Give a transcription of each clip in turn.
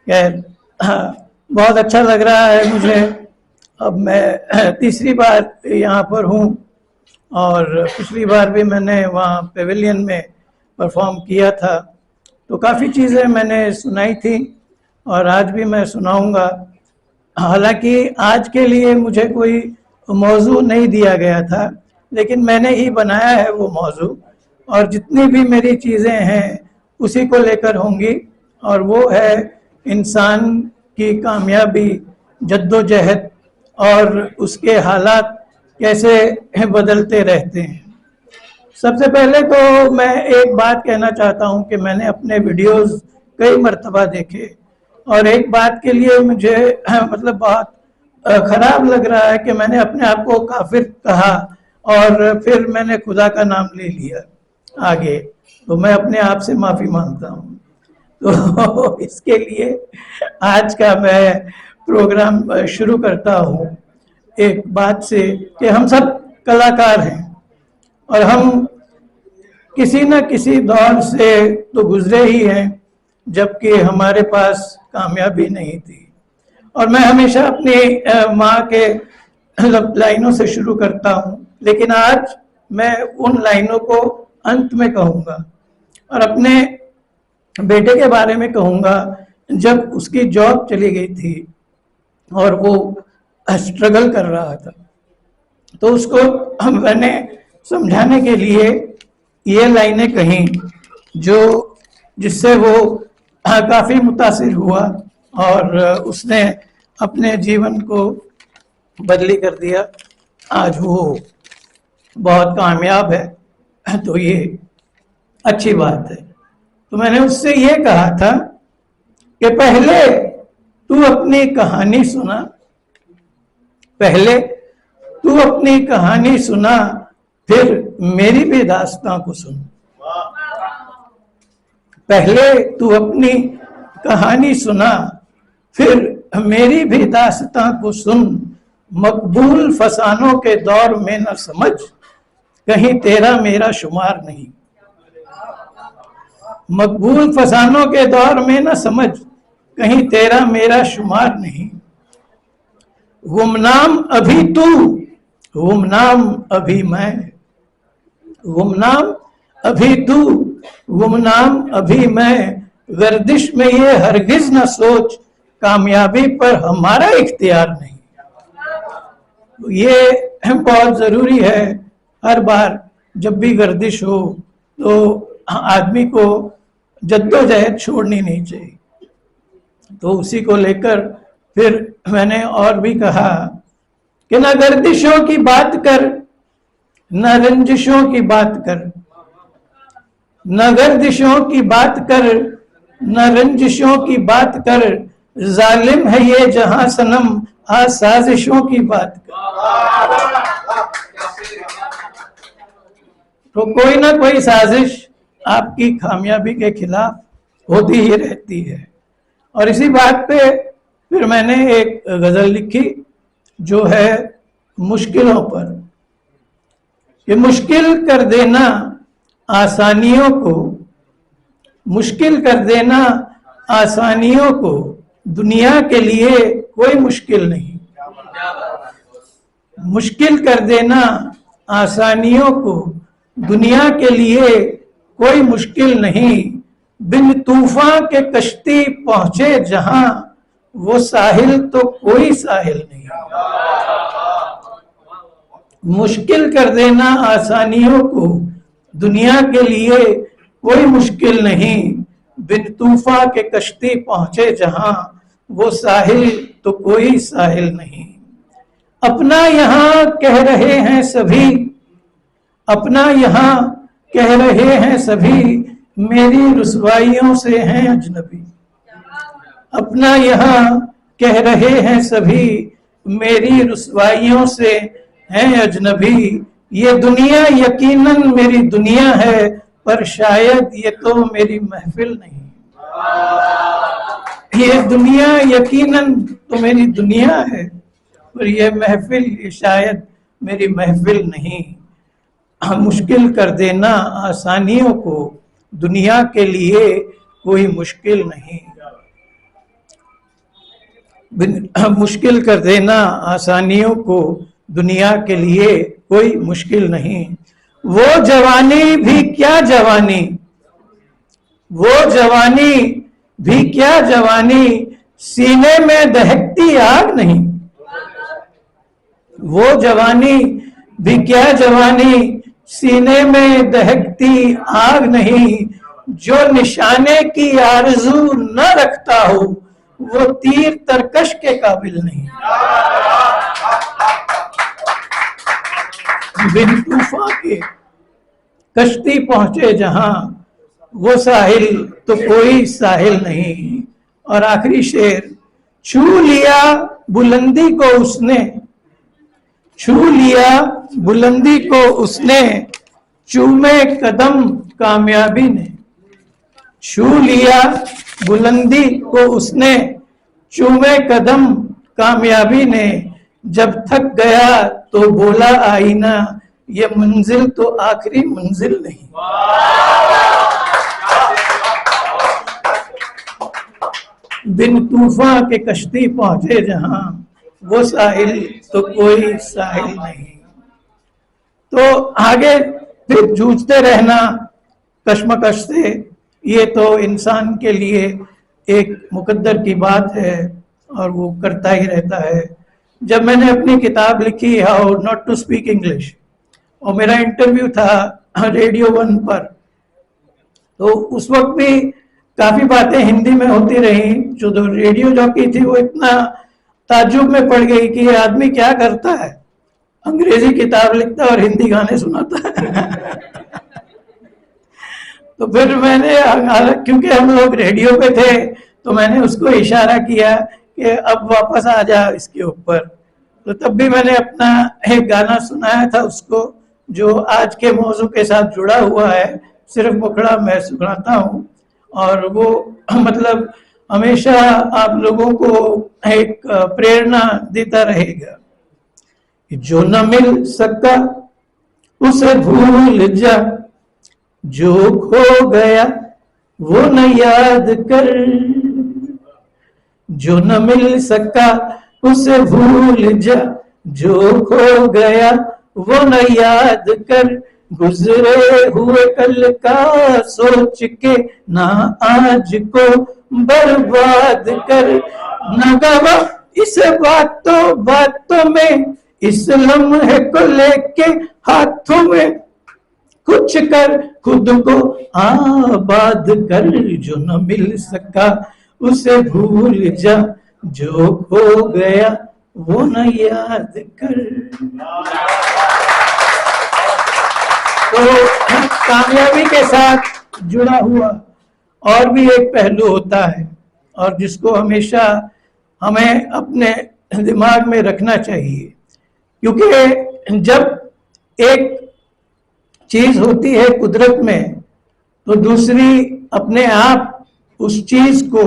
खैर, बहुत अच्छा लग रहा है मुझे। अब मैं तीसरी बार यहाँ पर हूँ और पिछली बार भी मैंने वहाँ पेविलियन में परफॉर्म किया था, तो काफ़ी चीज़ें मैंने सुनाई थी और आज भी मैं सुनाऊंगा। हालांकि आज के लिए मुझे कोई मौजू नहीं दिया गया था, लेकिन मैंने ही बनाया है वो मौजू, और जितनी भी मेरी चीज़ें हैं उसी को लेकर होंगी, और वो है इंसान की कामयाबी, जद्दोजहद और उसके हालात कैसे बदलते रहते हैं। सबसे पहले तो मैं एक बात कहना चाहता हूं कि मैंने अपने वीडियोस कई मर्तबा देखे, और एक बात के लिए मुझे मतलब बहुत ख़राब लग रहा है कि मैंने अपने आप को काफिर कहा और फिर मैंने खुदा का नाम ले लिया आगे, तो मैं अपने आप से माफ़ी मांगता हूँ। तो इसके लिए आज का मैं प्रोग्राम शुरू करता हूँ एक बात से कि हम सब कलाकार हैं और हम किसी न किसी दौर से तो गुजरे ही हैं जबकि हमारे पास कामयाबी नहीं थी। और मैं हमेशा अपनी माँ के लाइनों से शुरू करता हूँ, लेकिन आज मैं उन लाइनों को अंत में कहूँगा और अपने बेटे के बारे में कहूँगा। जब उसकी जॉब चली गई थी और वो स्ट्रगल कर रहा था, तो उसको मैंने समझाने के लिए ये लाइनें कहीं जिससे वो काफ़ी मुतासिर हुआ और उसने अपने जीवन को बदली कर दिया। आज वो बहुत कामयाब है, तो ये अच्छी बात है। तो मैंने उससे ये कहा था कि पहले तू अपनी कहानी सुना, पहले तू अपनी कहानी सुना, फिर मेरी भी दास्तां को सुन। पहले तू अपनी कहानी सुना, फिर मेरी भी दास्तां को सुन। मकबूल फसानों के दौर में न समझ, कहीं तेरा मेरा शुमार नहीं। मकबूल फसानों के दौर में न समझ, कहीं तेरा मेरा शुमार नहीं। गुमनाम अभी तू, गुमनाम अभी मैं, गुमनाम अभी तू, गुमनाम अभी मैं। गर्दिश में ये हरगिज न सोच, कामयाबी पर हमारा इख्तियार नहीं। ये बहुत ज़रूरी है। हर बार जब भी गर्दिश हो तो आदमी को जद्दोजहद छोड़नी नहीं चाहिए। तो उसी को लेकर फिर मैंने और भी कहा कि न गर्दिशों की बात कर, न रंजिशों की बात कर, न गर्दिशों की बात कर, न रंजिशों की बात कर। जालिम है ये जहां सनम, आज साजिशों की बात कर। तो कोई ना कोई साजिश आपकी कामयाबी के खिलाफ होती ही रहती है। और इसी बात पे फिर मैंने एक गजल लिखी जो है मुश्किलों पर, कि मुश्किल कर देना आसानियों को, मुश्किल कर देना आसानियों को, दुनिया के लिए कोई मुश्किल नहीं। मुश्किल कर देना आसानियों को, दुनिया के लिए कोई मुश्किल नहीं। बिन तूफान के कश्ती पहुंचे जहां, वो साहिल तो कोई साहिल नहीं। मुश्किल कर देना आसानियों को, दुनिया के लिए कोई मुश्किल नहीं। बिन तूफान के कश्ती पहुंचे जहां, वो साहिल तो कोई साहिल नहीं। अपना यहाँ कह रहे हैं सभी, अपना यहाँ कह रहे हैं सभी, मेरी रुसवाइयों से हैं अजनबी। अपना यहाँ कह रहे हैं सभी, मेरी रुसवाइयों से हैं अजनबी। ये दुनिया यकीनन मेरी दुनिया है, पर शायद ये तो मेरी महफिल नहीं। ये दुनिया यकीनन तो मेरी दुनिया है, पर ये महफिल ये शायद मेरी महफिल नहीं। मुश्किल कर देना आसानियों को, दुनिया के लिए कोई मुश्किल नहीं। मुश्किल कर देना आसानियों को दुनिया के लिए कोई मुश्किल नहीं। वो जवानी भी क्या जवानी, वो जवानी भी क्या जवानी, सीने में दहकती आग नहीं। वो जवानी भी क्या जवानी, सीने में दहकती आग नहीं। जो निशाने की आरज़ू न रखता हो वो तीर तरकश के काबिल नहीं। बिन तूफान के कश्ती पहुंचे जहां, वो साहिल तो कोई साहिल नहीं। और आखिरी शेर, छू लिया बुलंदी को उसने, छू लिया बुलंदी को उसने, चूमे कदम कामयाबी ने। छू लिया बुलंदी को उसने, चूमे कदम कामयाबी ने। जब थक गया तो बोला आईना, ये मंजिल तो आखिरी मंजिल नहीं। बिन तूफान के कश्ती पहुंचे जहां, वो साहिल तो कोई साहिल नहीं। तो आगे फिर जूझते रहना कश्मकश से, ये तो इंसान के लिए एक मुकद्दर की बात है और वो करता ही रहता है। जब मैंने अपनी किताब लिखी how not to speak English, और मेरा इंटरव्यू था रेडियो 1 पर, तो उस वक्त भी काफी बातें हिंदी में होती रही। जो रेडियो जॉकी थी वो इतना ताज्जुब में पड़ गई कि ये आदमी क्या करता है, अंग्रेजी किताब लिखता है और हिंदी गाने सुनाता है। तो फिर मैंने, क्योंकि हम लोग रेडियो पे थे, तो मैंने उसको इशारा किया कि अब वापस आ जा इसके ऊपर। तो तब भी मैंने अपना एक गाना सुनाया था उसको, जो आज के मौजू के साथ जुड़ा हुआ है, सिर्फ मुखड़ा मैं सुनाता हूँ। और वो मतलब हमेशा आप लोगों को एक प्रेरणा देता रहेगा। जो न मिल सका उसे भूल जा, जो खो गया वो न याद कर। जो न मिल सका उसे भूल जा, जो खो गया वो न याद कर। गुजरे हुए कल का सोच के ना आज को बर्बाद कर। न गवा इस बातों में, इस लम्हे को लेके हाथों में, कुछ कर खुद को आबाद कर। जो न मिल सका उसे भूल जा, जो खो गया वो न याद कर। तो कामयाबी के साथ जुड़ा हुआ और भी एक पहलू होता है, और जिसको हमेशा हमें अपने दिमाग में रखना चाहिए। क्योंकि जब एक चीज होती है कुदरत में, तो दूसरी अपने आप उस चीज को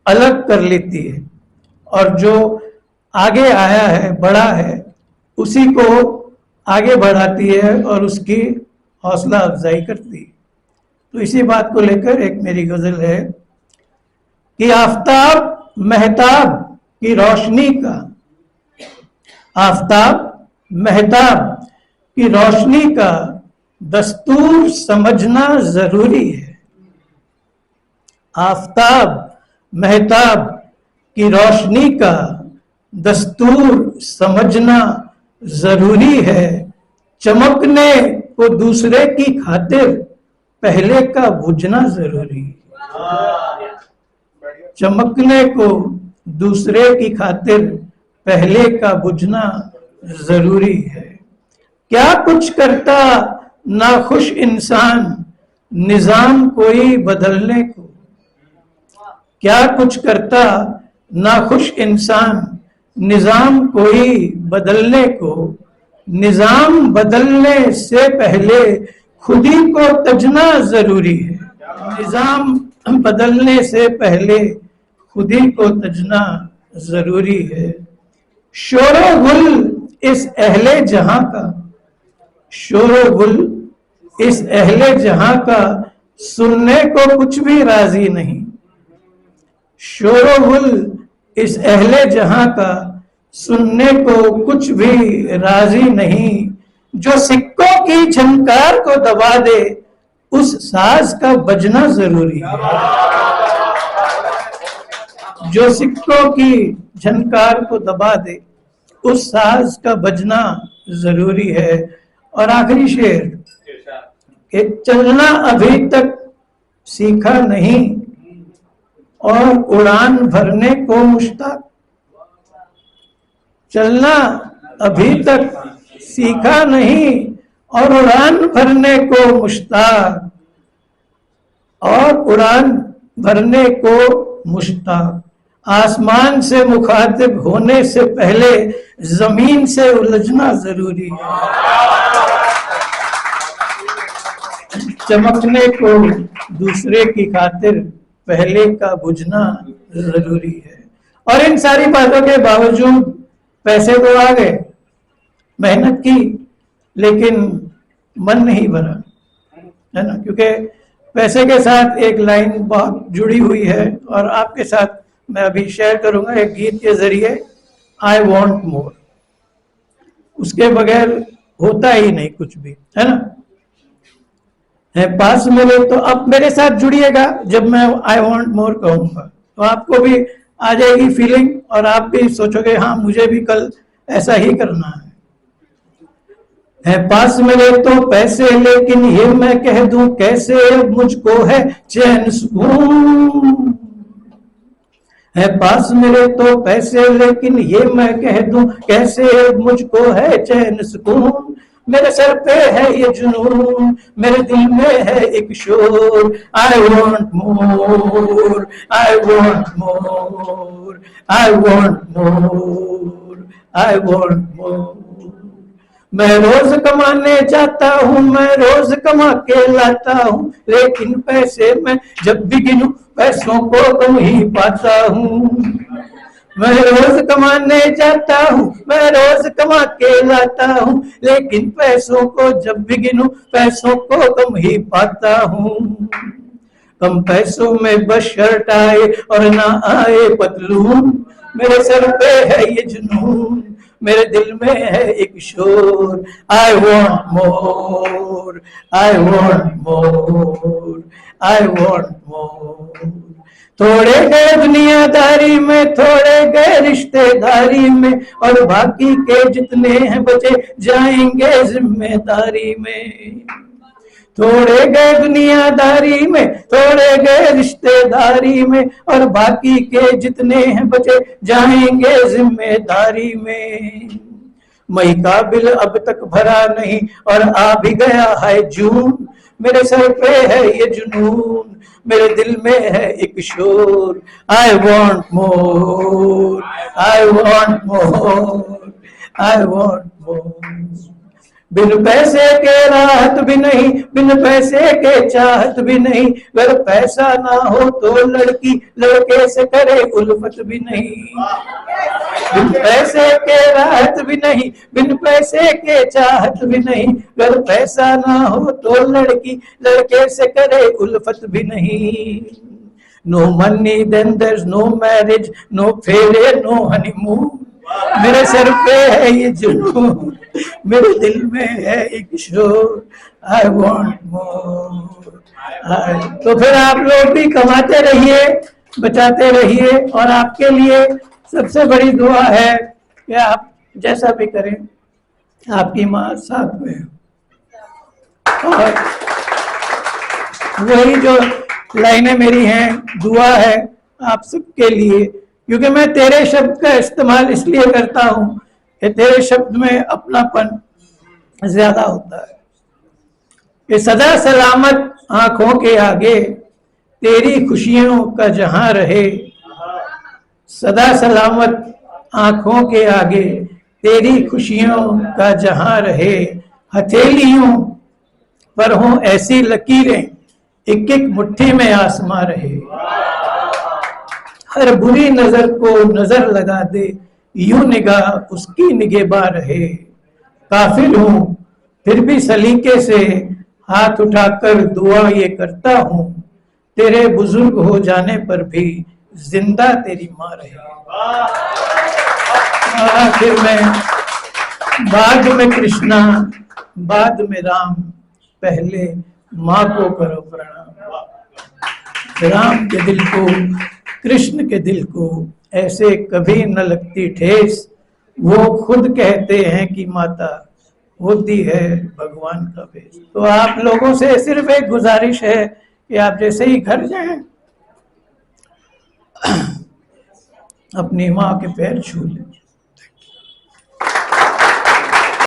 अलग कर लेती है, और जो आगे आया है, बड़ा है, उसी को आगे बढ़ाती है और उसकी हौसला अफजाई करती है। तो इसी बात को लेकर एक मेरी गजल है कि आफताब महताब की रोशनी का, आफताब महताब की रोशनी का दस्तूर समझना जरूरी है। आफताब महताब की रोशनी का दस्तूर समझना जरूरी है। चमकने को दूसरे की खातिर पहले का बुझना जरूरी है। चमकने को दूसरे की खातिर पहले का बुझना जरूरी है। क्या कुछ करता नाखुश इंसान निजाम कोई बदलने को। क्या कुछ करता नाखुश इंसान निजाम कोई बदलने को। निजाम बदलने से पहले खुद ही को तजना जरूरी है। निजाम बदलने से पहले खुद ही को तजना जरूरी है। शोरो गुल इस अहले जहां का, शोरो गुल इस अहले जहां का सुनने को कुछ भी राजी नहीं, शोरोगुल इस अहले जहां का सुनने को कुछ भी राजी नहीं। जो सिक्कों की झनकार को दबा दे उस साज का बजना जरूरी है। जो सिक्कों की झनकार को दबा दे उस साज का बजना जरूरी है। और आखिरी शेर कि चलना अभी तक सीखा नहीं और उड़ान भरने को मुश्ताक। चलना अभी तक सीखा नहीं और उड़ान भरने को मुश्ताक, और उड़ान भरने को मुश्ताक। आसमान से मुखातिब होने से पहले जमीन से उलझना जरूरी है। चमकने को दूसरे की खातिर पहले का बुझना जरूरी है। और इन सारी बातों के बावजूद पैसे तो आ गए, मेहनत की, लेकिन मन नहीं भरा, है ना। क्योंकि पैसे के साथ एक लाइन बहुत जुड़ी हुई है और आपके साथ मैं अभी शेयर करूंगा एक गीत के जरिए, आई वॉन्ट मोर। उसके बगैर होता ही नहीं कुछ भी, है ना। है पास मिले तो अब मेरे साथ जुड़िएगा जब मैं आई वॉन्ट मोर कहूंगा, तो आपको भी आ जाएगी फीलिंग और आप भी सोचोगे हाँ मुझे भी कल ऐसा ही करना है। पास मिले तो पैसे, लेकिन ये मैं कह दूं कैसे मुझको है चैन सुकून। है पास मिले तो पैसे, लेकिन ये मैं कह दूं कैसे मुझको है चैन सुकून। मेरे सर पे है ये जुनून, मेरे दिल में है एक शोर, I want more, I want more, I want more, I want मोर। मैं रोज कमाने जाता हूँ, मैं रोज कमा के लाता हूँ, लेकिन पैसे मैं जब भी गिनूं पैसों को कम ही पाता हूँ। मैं रोज कमाने जाता हूँ, मैं रोज कमा के लाता हूँ, लेकिन पैसों को जब भी गिनूं पैसों को कम ही पाता हूँ। कम पैसों में बस शर्ट आए और ना आए पतलून। मेरे सर पे है ये जुनून, मेरे दिल में है एक शोर, I want more, I want more, I want मोर। थोड़े गए दुनियादारी में, थोड़े गए रिश्तेदारी में, और बाकी के जितने हैं बचे जाएंगे जिम्मेदारी में। थोड़े गए दुनियादारी में, थोड़े गए रिश्तेदारी में, और बाकी के जितने हैं बचे जाएंगे जिम्मेदारी में। मई का बिल अब तक भरा नहीं और आ भी गया है जून। मेरे सर पे है ये जुनून, मेरे दिल में है एक शोर, I want more, I want more, I want more. बिन पैसे के राहत भी नहीं, बिन पैसे के चाहत भी नहीं, अगर पैसा ना हो तो लड़की लड़के से करे उल्फत भी नहीं। बिन पैसे के राहत भी नहीं, बिन पैसे के चाहत भी नहीं, अगर पैसा ना हो तो लड़की लड़के से करे उल्फत भी नहीं। No money then there is no marriage, no फेरे, नो हनीमून। मेरे सर पे है ये जुनून, मेरे दिल में है एक शोर, आई वॉन्ट मोर। तो फिर आप लोग भी कमाते रहिए, बचाते रहिए, और आपके लिए सबसे बड़ी दुआ है कि आप जैसा भी करें आपकी माँ साथ में है। और वही जो लाइनें मेरी हैं, दुआ है आप सबके लिए, क्योंकि मैं तेरे शब्द का इस्तेमाल इसलिए करता हूं कि तेरे शब्द में अपनापन ज्यादा होता है। कि सदा सलामत आंखों के आगे तेरी खुशियों का जहां रहे, सदा सलामत आंखों के आगे तेरी खुशियों का जहां रहे। हथेलियों पर हों ऐसी लकीरें, एक एक मुट्ठी में आसमां रहे। हर बुरी नजर को नजर लगा दे, यूं निगाह उसकी निगहबा रहे। काफिर हूं फिर भी सलीके से हाथ उठाकर दुआ ये करता हूँ, तेरे बुजुर्ग हो जाने पर भी जिंदा तेरी माँ रहे। आखिर में बाद में कृष्णा, बाद में राम, पहले माँ को करो प्रणाम। राम के दिल को, कृष्ण के दिल को ऐसे कभी न लगती ठेस, वो खुद कहते हैं कि माता होती है भगवान का भेष। तो आप लोगों से सिर्फ एक गुजारिश है कि आप जैसे ही घर जाएं अपनी माँ के पैर छू लें।